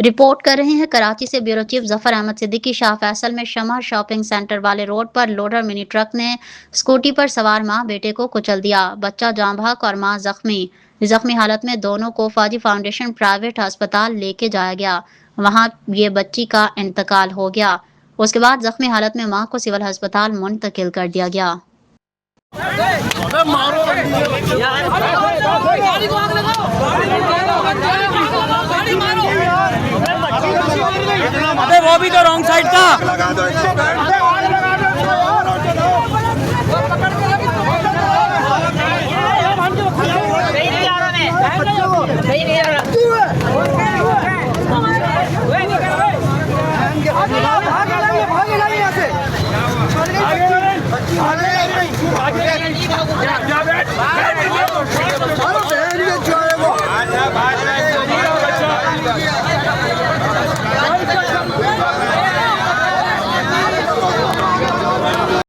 Report कर रहे हैं कराची से ब्यूरो चीफ जफर अहमद सिद्दीकी। शाह फैसल में शमा शॉपिंग सेंटर वाले रोड पर लोडर मिनी ट्रक ने स्कूटी पर सवार मां बेटे को कुचल दिया। बच्चा जाँ बहक और मां जख्मी। जख्मी हालत में दोनों को फौजी फाउंडेशन प्राइवेट अस्पताल लेके जाया गया। वहां ये बच्ची का इंतकाल हो गया। उसके बाद जख्मी हालत में मां को सिविल अस्पताल मुंतकिल कर दिया गया। अबे वो भी तो रॉन्ग साइड था। आगे